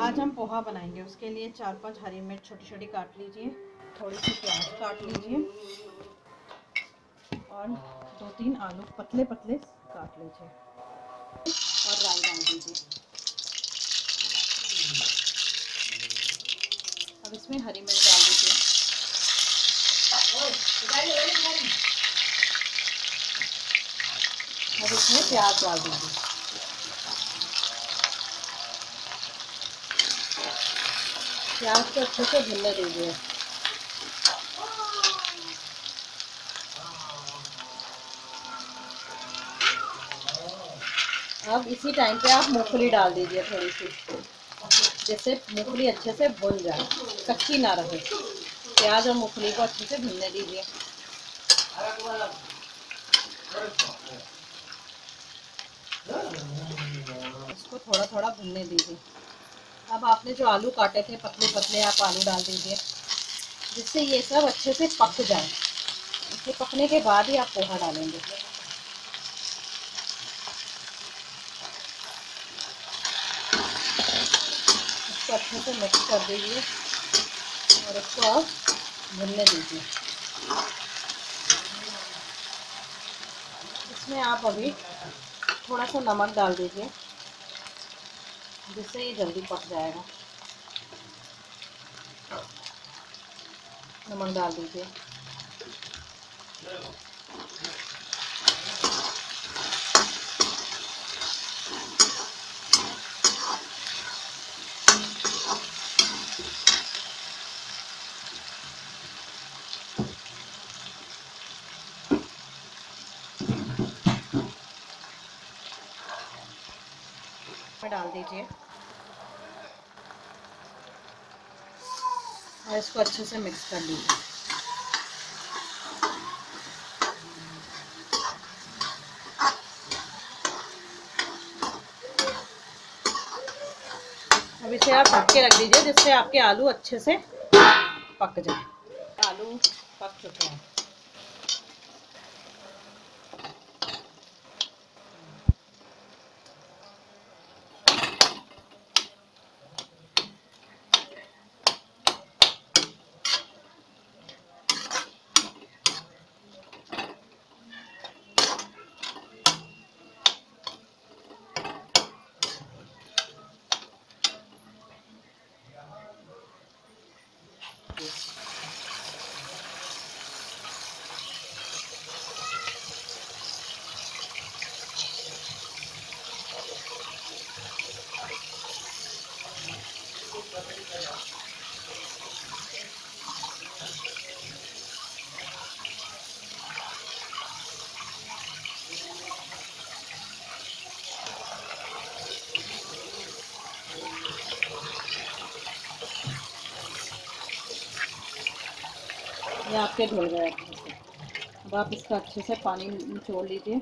आज हम पोहा बनाएंगे। उसके लिए 4-5 हरी मिर्च छोटी छोटी काट लीजिए, थोड़ी सी प्याज काट लीजिए और 2-3 आलू पतले पतले काट लीजिए और राई डाल दीजिए। अब इसमें हरी मिर्च डाल दीजिए। अब इसमें प्याज डाल दीजिए। प्याज को अच्छे से भूनने दीजिए। अब इसी टाइम पे आप मूंगफली डाल दीजिए थोड़ी सी, जिससे मूंगफली अच्छे से भून जाए, कच्ची ना रहे। प्याज और मूंगफली को अच्छे से भूनने दीजिए। इसको थोड़ा थोड़ा भूनने दीजिए। अब आपने जो आलू काटे थे पतले पतले, आप आलू डाल दीजिए, जिससे ये सब अच्छे से पक जाए। इसके पकने के बाद ही आप पोहा डालेंगे। इसको अच्छे से मिक्स कर दीजिए और इसको आप भूनने दीजिए। इसमें आप अभी थोड़ा सा नमक डाल दीजिए, जिससे ये जल्दी पक जाएगा। नमक डाल दीजिए। डाल दीजिए और इसको अच्छे से मिक्स कर लीजिए। अब इसे आप ढक के रख दीजिए, जिससे आपके आलू अच्छे से पक जाए। आलू पक चुके हैं। ये आपके धुल गए अच्छे से। अब आप इसका अच्छे से पानी निचोड़ लीजिए।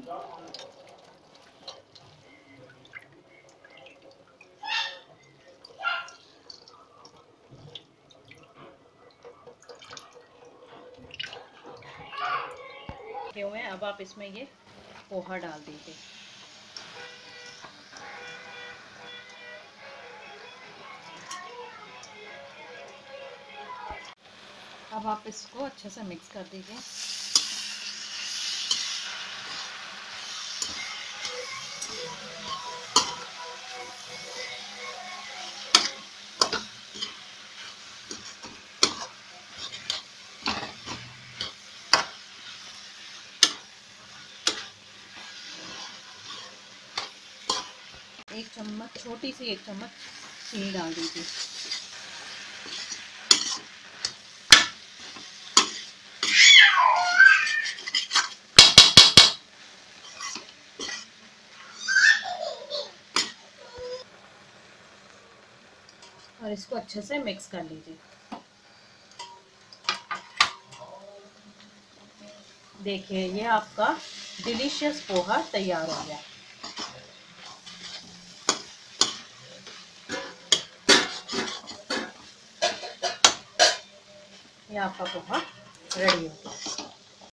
हुए हैं, अब आप इसमें ये पोहा डाल दीजिए। अब आप इसको अच्छे से मिक्स कर दीजिए। एक चम्मच, छोटी सी 1 चम्मच चीनी डाल दीजिए। और इसको अच्छे से मिक्स कर लीजिए। देखिए, ये आपका डिलीशियस पोहा तैयार हो गया। ये आपका पोहा रेडी हो गया।